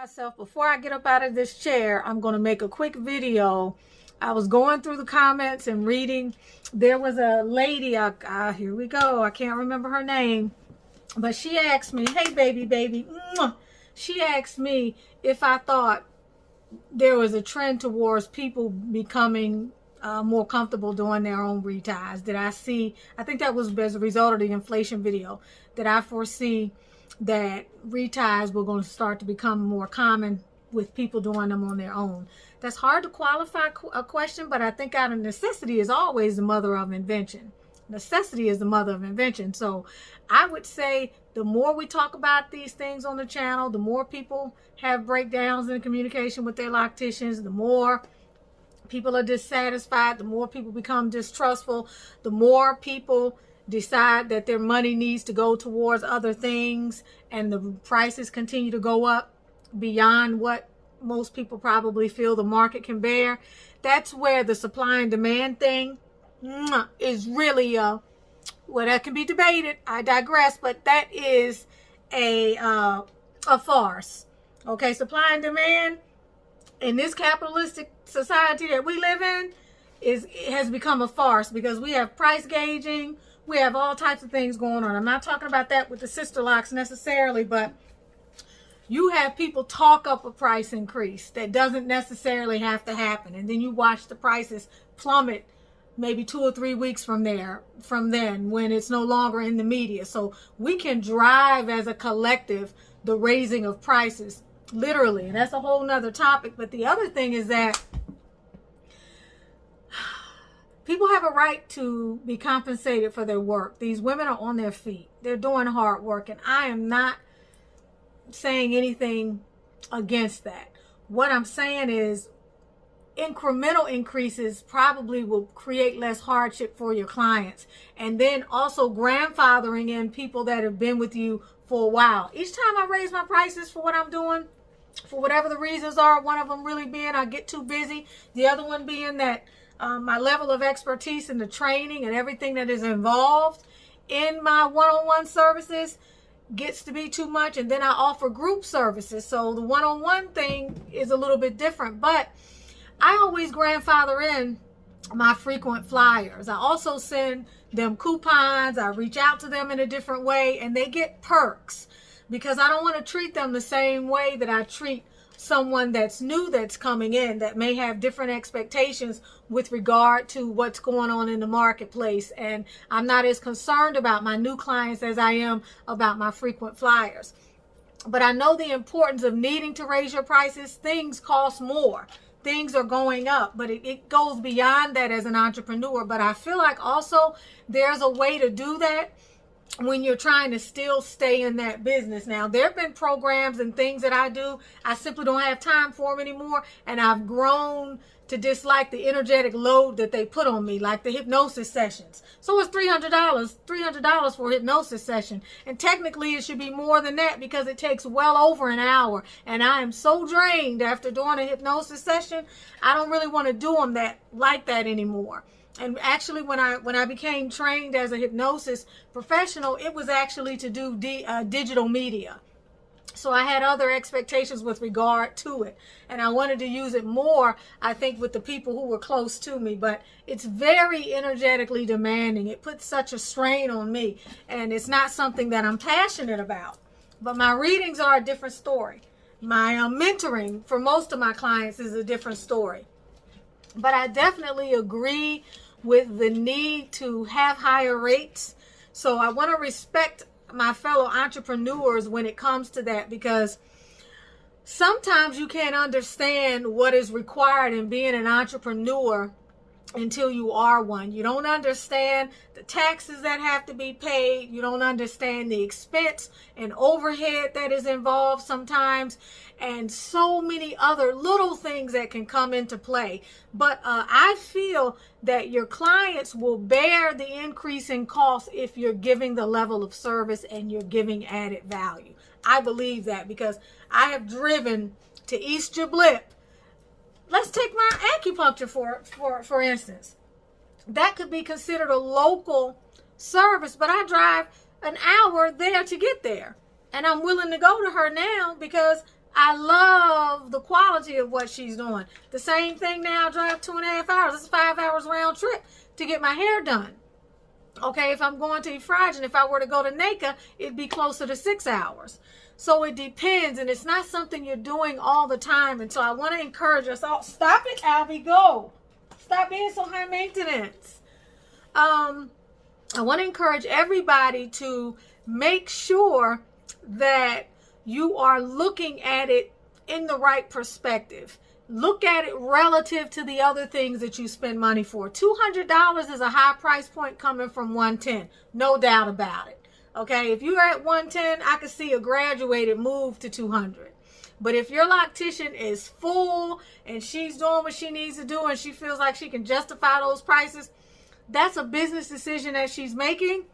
myself, before I get up out of this chair, I'm going to make a quick video. I was going through the comments and reading. There was a lady, here we go, I can't remember her name, but she asked me, hey baby, she asked me if I thought there was a trend towards people becoming more comfortable doing their own reties. Did I see, I think that was as a result of the inflation video, that I foresee that reties were going to start to become more common with people doing them on their own. That's hard to qualify a question, but I think out of necessity is always the mother of invention. Necessity is the mother of invention. So I would say the more we talk about these things on the channel, the more people have breakdowns in communication with their locticians, the more people are dissatisfied, the more people become distrustful, the more people decide that their money needs to go towards other things, and the prices continue to go up beyond what most people probably feel the market can bear. That's where the supply and demand thing is really well, that can be debated. I digress, but that is a farce. Okay, supply and demand in this capitalistic society that we live in has become a farce, because we have price gauging, we have all types of things going on. I'm not talking about that with the Sisterlocks necessarily, but you have people talk up a price increase that doesn't necessarily have to happen, and then you watch the prices plummet maybe 2 or 3 weeks from then, when it's no longer in the media. So we can drive as a collective the raising of prices, literally, and that's a whole nother topic. But the other thing is that people have a right to be compensated for their work. These women are on their feet. They're doing hard work, and I am not saying anything against that. What I'm saying is incremental increases probably will create less hardship for your clients. And then also grandfathering in people that have been with you for a while. Each time I raise my prices for what I'm doing, for whatever the reasons are, one of them really being I get too busy, the other one being that my level of expertise in the training and everything that is involved in my one-on-one services gets to be too much. And then I offer group services, so the one-on-one thing is a little bit different. But I always grandfather in my frequent flyers. I also send them coupons. I reach out to them in a different way, and they get perks, because I don't want to treat them the same way that I treat someone that's new, that's coming in, that may have different expectations with regard to what's going on in the marketplace. And I'm not as concerned about my new clients as I am about my frequent flyers. But I know the importance of needing to raise your prices. Things cost more. Things are going up, but it goes beyond that as an entrepreneur. But I feel like also there's a way to do that when you're trying to still stay in that business. Now, there have been programs and things that I do, I simply don't have time for them anymore, and I've grown to dislike the energetic load that they put on me, like the hypnosis sessions. So it's $300 for a hypnosis session, and technically it should be more than that, because it takes well over an hour, and I am so drained after doing a hypnosis session. I don't really want to do them like that anymore. And actually, when I became trained as a hypnosis professional, it was actually to do digital media. So I had other expectations with regard to it, and I wanted to use it more, I think, with the people who were close to me. But it's very energetically demanding. It puts such a strain on me, and it's not something that I'm passionate about. But my readings are a different story. My mentoring for most of my clients is a different story. But I definitely agree with the need to have higher rates. So I want to respect my fellow entrepreneurs when it comes to that, because sometimes you can't understand what is required in being an entrepreneur until you are one. You don't understand the taxes that have to be paid. You don't understand the expense and overhead that is involved sometimes, and so many other little things that can come into play. But I feel that your clients will bear the increase in cost if you're giving the level of service and you're giving added value. I believe that, because I have driven to East Giblip. Let's take my acupuncture for instance. That could be considered a local service, but I drive an hour there to get there. And I'm willing to go to her now because I love the quality of what she's doing. The same thing now, drive 2.5 hours. It's 5 hours round trip to get my hair done. Okay, if I'm going to Efrajan, if I were to go to NACA, it'd be closer to 6 hours. So it depends, and it's not something you're doing all the time. And so I want to encourage us all. Stop it, Albie, go. Stop being so high maintenance. I want to encourage everybody to make sure that you are looking at it in the right perspective. Look at it relative to the other things that you spend money for. $200 is a high price point coming from $110. No doubt about it. Okay, if you're at $110, I could see a graduated move to $200. But if your loctician is full and she's doing what she needs to do and she feels like she can justify those prices, that's a business decision that she's making.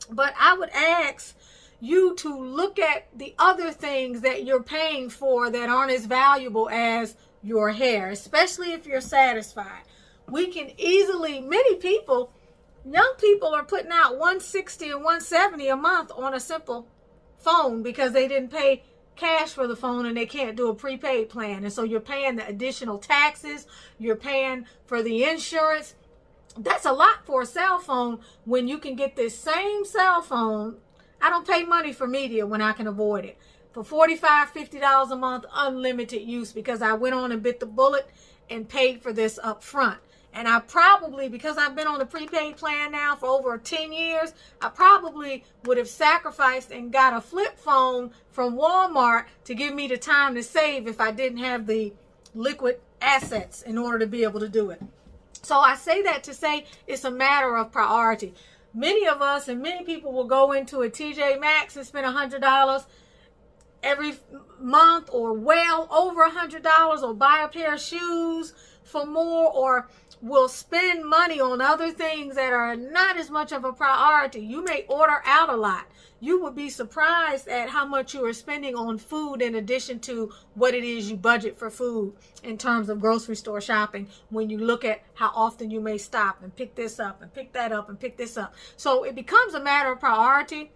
But I would ask you to look at the other things that you're paying for that aren't as valuable as your hair, especially if you're satisfied. We can easily, many people, young people are putting out $160 and $170 a month on a simple phone because they didn't pay cash for the phone and they can't do a prepaid plan. And so you're paying the additional taxes, you're paying for the insurance. That's a lot for a cell phone when you can get this same cell phone. I don't pay money for media when I can avoid it. For $45, $50 a month, unlimited use, because I went on and bit the bullet and paid for this up front. And I probably, because I've been on a prepaid plan now for over 10 years, I probably would have sacrificed and got a flip phone from Walmart to give me the time to save if I didn't have the liquid assets in order to be able to do it. So I say that to say it's a matter of priority. Many of us and many people will go into a TJ Maxx and spend $100 every month, or well over $100, or buy a pair of shoes for more, or will spend money on other things that are not as much of a priority. You may order out a lot. You would be surprised at how much you are spending on food in addition to what it is you budget for food in terms of grocery store shopping, when you look at how often you may stop and pick this up and pick that up and pick this up. So it becomes a matter of priority.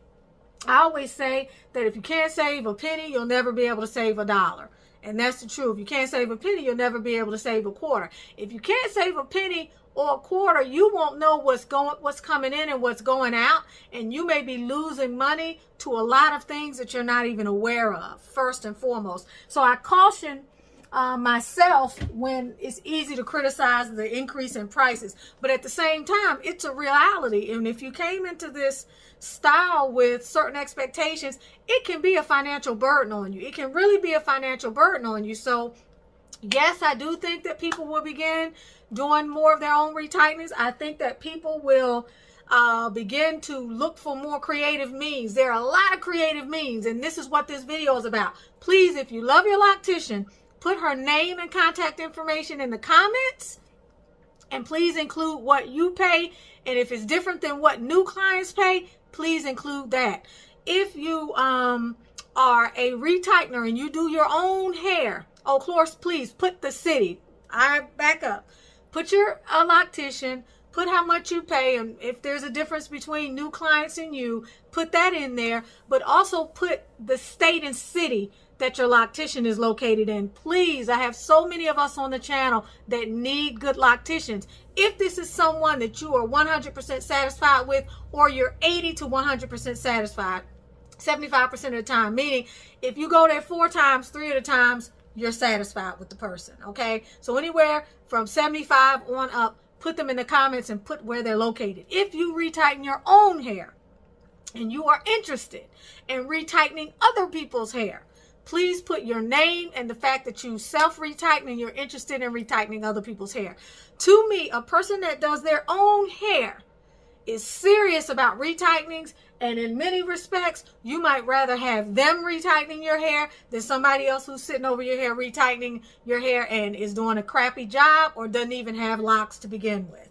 I always say that if you can't save a penny, you'll never be able to save $1. And that's the truth. If you can't save a penny, you'll never be able to save a quarter. If you can't save a penny or a quarter, you won't know what's coming in and what's going out. And you may be losing money to a lot of things that you're not even aware of, first and foremost. So I caution myself when it's easy to criticize the increase in prices. But at the same time, it's a reality. And if you came into this style with certain expectations, it can be a financial burden on you. It can really be a financial burden on you. So yes, I do think that people will begin doing more of their own retightnings. I think that people will begin to look for more creative means. There are a lot of creative means, and this is what this video is about. Please, if you love your loctician, put her name and contact information in the comments, and please include what you pay. And if it's different than what new clients pay, please include that. If you are a retightener and you do your own hair, of course, please put the city. I back up. Put your loctician, put how much you pay, and if there's a difference between new clients and you, put that in there. But also put the state and city that your loctician is located in. Please, I have so many of us on the channel that need good locticians. If this is someone that you are 100% satisfied with, or you're 80 to 100% satisfied, 75% of the time, meaning if you go there 4 times, 3 of the times, you're satisfied with the person, okay? So anywhere from 75 on up, put them in the comments and put where they're located. If you retighten your own hair and you are interested in retightening other people's hair, please put your name and the fact that you self-retighten and you're interested in retightening other people's hair. To me, a person that does their own hair is serious about retightnings, and in many respects, you might rather have them retightening your hair than somebody else who's sitting over your hair retightening your hair and is doing a crappy job or doesn't even have locks to begin with.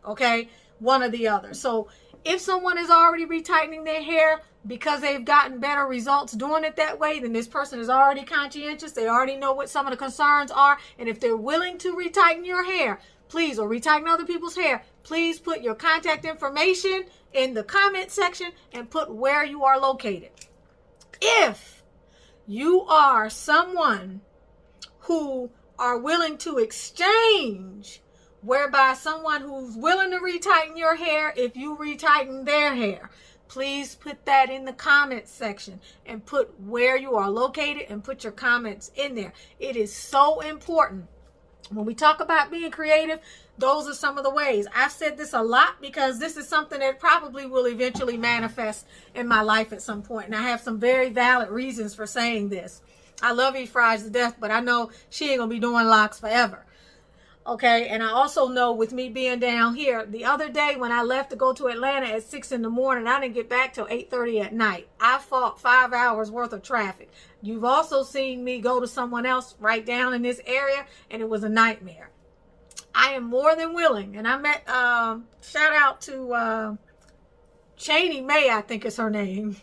Okay? One or the other. So if someone is already retightening their hair because they've gotten better results doing it that way, then this person is already conscientious. They already know what some of the concerns are. And if they're willing to retighten your hair, please, or retighten other people's hair, please put your contact information in the comment section and put where you are located. If you are someone who are willing to exchange, whereby someone who's willing to retighten your hair if you retighten their hair, please put that in the comments section and put where you are located and put your comments in there. It is so important. When we talk about being creative, those are some of the ways. I've said this a lot because this is something that probably will eventually manifest in my life at some point. And I have some very valid reasons for saying this. I love E. Fries to death, but I know she ain't going to be doing locks forever. Okay, and I also know with me being down here, the other day when I left to go to Atlanta at 6 in the morning, I didn't get back till 8:30 at night. I fought 5 hours worth of traffic. You've also seen me go to someone else right down in this area, and it was a nightmare. I am more than willing, and I met, shout out to Cheney May, I think is her name,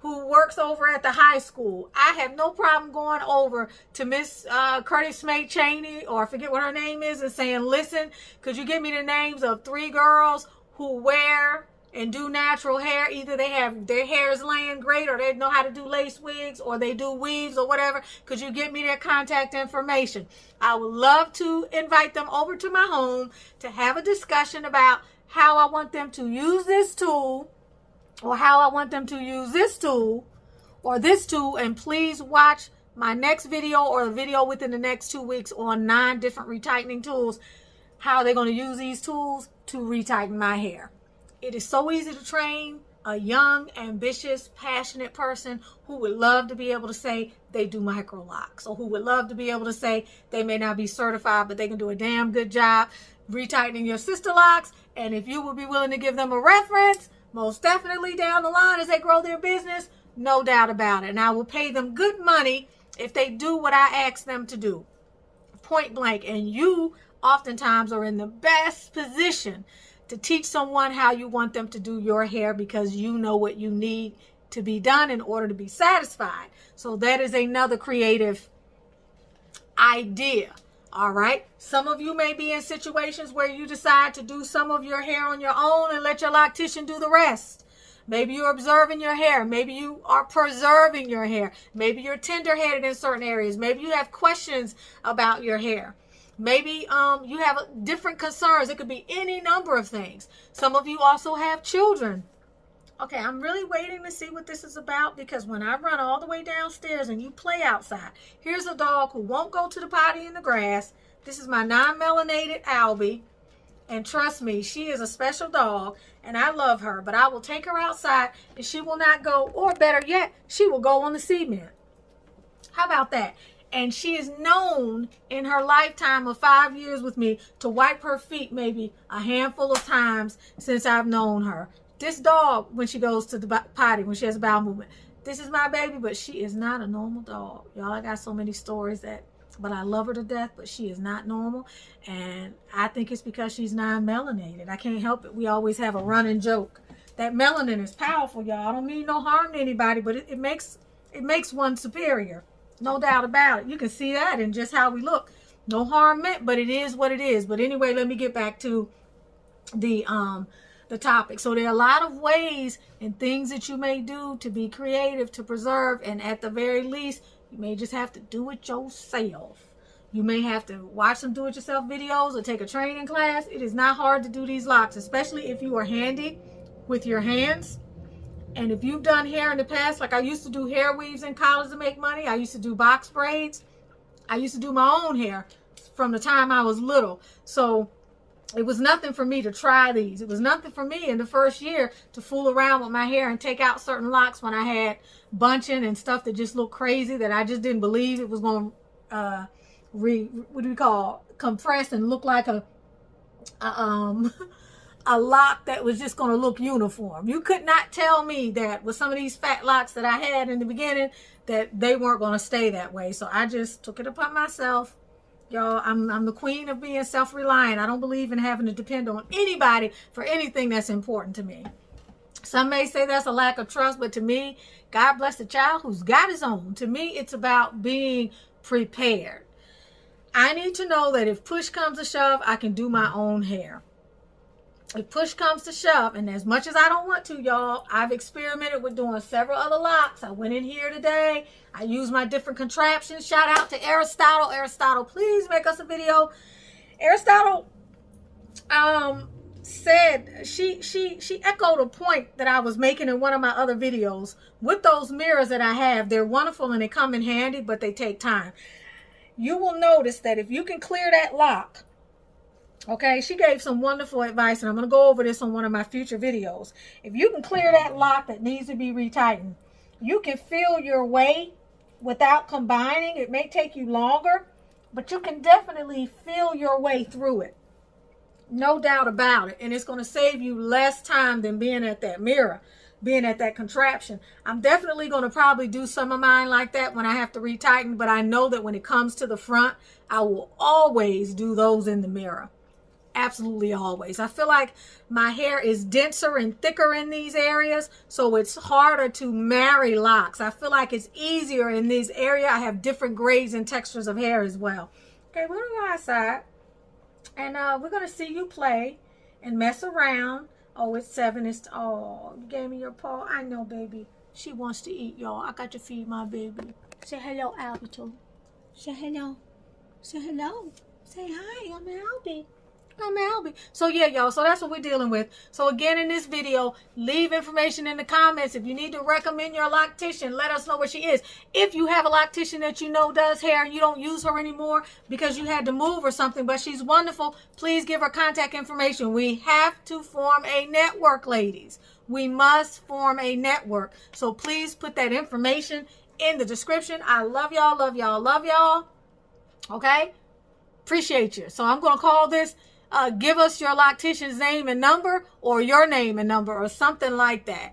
who works over at the high school. I have no problem going over to Miss Curtis May Cheney, or I forget what her name is, and saying, listen, could you give me the names of 3 girls who wear and do natural hair? Either they have their hair is laying great, or they know how to do lace wigs, or they do weaves or whatever. Could you give me their contact information? I would love to invite them over to my home to have a discussion about how I want them to use this tool, or how I want them to use this tool or this tool. And please watch my next video or the video within the next 2 weeks on 9 different retightening tools, how they're going to use these tools to retighten my hair. It is so easy to train a young, ambitious, passionate person who would love to be able to say they do Microlocks, or who would love to be able to say they may not be certified, but they can do a damn good job retightening your Sisterlocks. And if you would be willing to give them a reference, most definitely down the line as they grow their business, no doubt about it. And I will pay them good money if they do what I ask them to do. Point blank. And you oftentimes are in the best position to teach someone how you want them to do your hair, because you know what you need to be done in order to be satisfied. So that is another creative idea. All right. Some of you may be in situations where you decide to do some of your hair on your own and let your loctician do the rest. Maybe you're observing your hair. Maybe you are preserving your hair. Maybe you're tender-headed in certain areas. Maybe you have questions about your hair. Maybe you have different concerns. It could be any number of things. Some of you also have children. Okay, I'm really waiting to see what this is about, because when I run all the way downstairs and you play outside, here's a dog who won't go to the potty in the grass. This is my non-melanated Albie. And trust me, she is a special dog and I love her, but I will take her outside and she will not go, or better yet, she will go on the cement. How about that? And she is known in her lifetime of 5 years with me to wipe her feet maybe a handful of times since I've known her. This dog, when she goes to the potty, when she has a bowel movement, this is my baby, but she is not a normal dog. Y'all, I got so many stories but I love her to death, but she is not normal. And I think it's because she's non-melanated. I can't help it. We always have a running joke. That melanin is powerful, y'all. I don't mean no harm to anybody, but it makes one superior. No doubt about it. You can see that in just how we look. No harm meant, but it is what it is. But anyway, let me get back to the topic. So there are a lot of ways and things that you may do to be creative, to preserve, and at the very least, you may just have to do it yourself. You may have to watch some do-it-yourself videos or take a training class. It is not hard to do these locks, especially if you are handy with your hands. And if you've done hair in the past, like I used to do hair weaves in college to make money. I used to do box braids. I used to do my own hair from the time I was little. So it was nothing for me to try these. It was nothing for me in the first year to fool around with my hair and take out certain locks when I had bunching and stuff that just looked crazy, that I just didn't believe it was going to compress and look like a lock that was just going to look uniform. You could not tell me that with some of these fat locks that I had in the beginning that they weren't going to stay that way. So I just took it upon myself. Y'all, I'm the queen of being self-reliant. I don't believe in having to depend on anybody for anything that's important to me. Some may say that's a lack of trust, but to me, God bless the child who's got his own. To me, it's about being prepared. I need to know that if push comes to shove, I can do my own hair. if push comes to shove, and as much as I don't want to, y'all, I've experimented with doing several other locks. I went in here today. I used my different contraptions. Shout out to Aristotle. Aristotle, please make us a video. Aristotle said she echoed a point that I was making in one of my other videos. With those mirrors that I have, they're wonderful and they come in handy, but they take time. You will notice that if you can clear that lock, okay, she gave some wonderful advice, and I'm going to go over this on one of my future videos. If you can clear that lock that needs to be retightened, you can feel your way without combining. It may take you longer, but you can definitely feel your way through it. No doubt about it. And it's going to save you less time than being at that mirror, being at that contraption. I'm definitely going to probably do some of mine like that when I have to retighten, but I know that when it comes to the front, I will always do those in the mirror. Absolutely always. I feel like my hair is denser and thicker in these areas, so it's harder to marry locks. I feel like it's easier in this area. I have different grades and textures of hair as well. Okay, we're gonna go outside, and we're gonna see you play and mess around. Oh, it's 7. It's oh, you gave me your paw. I know, baby. She wants to eat, y'all. I got to feed my baby. Say hello, Albie. Say hello. Say hello. Say hi. I'm Albie. I'm Albie. So yeah, y'all, so that's what we're dealing with. So again, in this video, leave information in the comments. If you need to recommend your loctician, let us know where she is. If you have a loctician that you know does hair and you don't use her anymore because you had to move or something, but she's wonderful, please give her contact information. We have to form a network, ladies. We must form a network. So please put that information in the description. I love y'all, love y'all, love y'all. Okay? Appreciate you. So I'm going to call this give us your loctician's name and number, or your name and number, or something like that.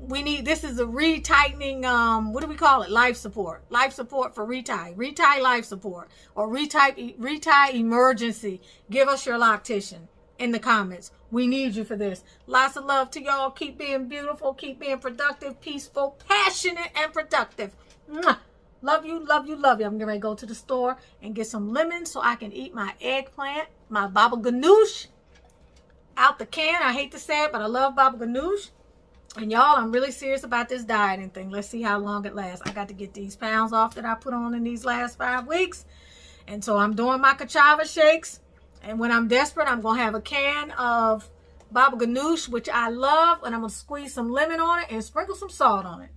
We need, this is a retightening, what do we call it? Life support. Life support for retie. Retie life support. Or retie emergency. Give us your loctician in the comments. We need you for this. Lots of love to y'all. Keep being beautiful. Keep being productive, peaceful, passionate, and productive. Mwah. Love you, love you, love you. I'm getting ready to go to the store and get some lemons so I can eat my eggplant, my baba ganoush out the can. I hate to say it, but I love baba ganoush. And y'all, I'm really serious about this dieting thing. Let's see how long it lasts. I got to get these pounds off that I put on in these last 5 weeks. And so I'm doing my cassava shakes. And when I'm desperate, I'm going to have a can of baba ganoush, which I love. And I'm going to squeeze some lemon on it and sprinkle some salt on it.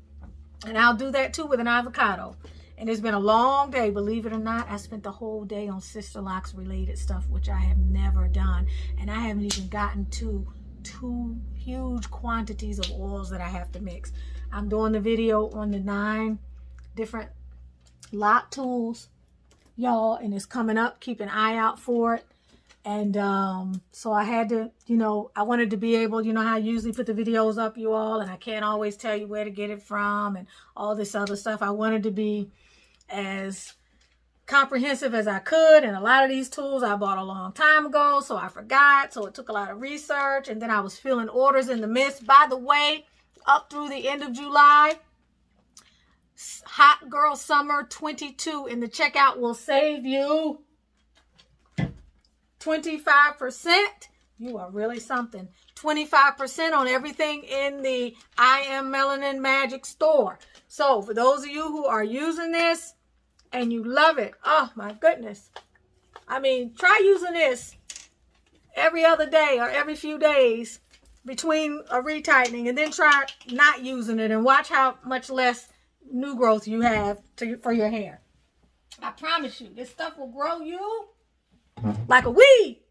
And I'll do that too with an avocado. And it's been a long day, believe it or not. I spent the whole day on Sisterlocks related stuff, which I have never done. And I haven't even gotten to 2 huge quantities of oils that I have to mix. I'm doing the video on the 9 different lock tools, y'all, and it's coming up. Keep an eye out for it. And so I had to, you know, I wanted to be able, you know how I usually put the videos up, you all, and I can't always tell you where to get it from and all this other stuff. I wanted to be as comprehensive as I could, and a lot of these tools I bought a long time ago, so I forgot. So it took a lot of research, and then I was filling orders in the midst. By the way, up through the end of July, Hot Girl Summer 22 in the checkout will save you 25%. You are really something. 25% on everything in the I Am Melanin Magic store. So for those of you who are using this and you love it, oh my goodness. I mean, try using this every other day or every few days between a retightening, and then try not using it and watch how much less new growth you have for your hair. I promise you, this stuff will grow you like a weed.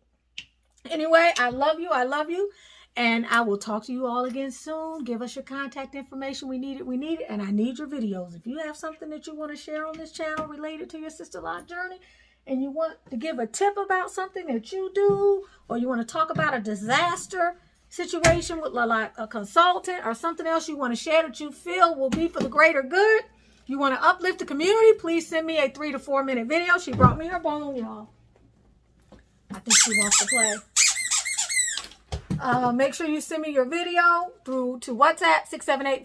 Anyway, I love you. I love you. And I will talk to you all again soon. Give us your contact information. We need it. We need it. And I need your videos. If you have something that you want to share on this channel related to your Sisterlock journey, and you want to give a tip about something that you do, or you want to talk about a disaster situation with like a consultant or something else you want to share that you feel will be for the greater good, you want to uplift the community, please send me a 3 to 4 minute video. She brought me her bone, y'all. I think she wants to play. Make sure you send me your video through to WhatsApp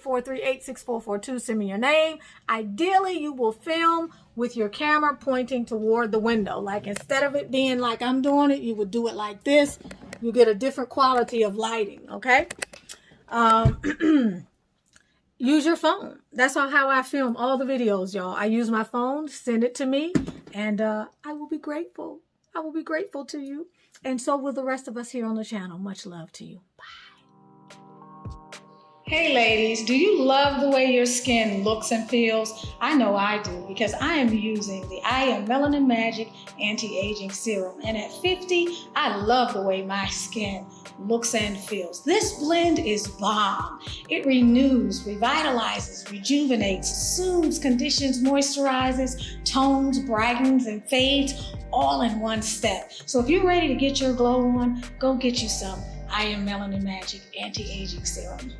678-438-6442. Send me your name. Ideally, you will film with your camera pointing toward the window. Like instead of it being like I'm doing it, you would do it like this, You get a different quality of lighting, okay? Use your phone. That's how I film all the videos, y'all. I use my phone, send it to me, and I will be grateful. I will be grateful to you. And so will the rest of us here on the channel. Much love to you. Bye. Hey ladies, do you love the way your skin looks and feels? I know I do, because I am using the I Am Melanin Magic Anti-Aging Serum. And at 50, I love the way my skin looks and feels. This blend is bomb. It renews, revitalizes, rejuvenates, soothes, conditions, moisturizes, tones, brightens, and fades all in one step. So if you're ready to get your glow on, go get you some I Am Melanin Magic Anti-Aging Serum.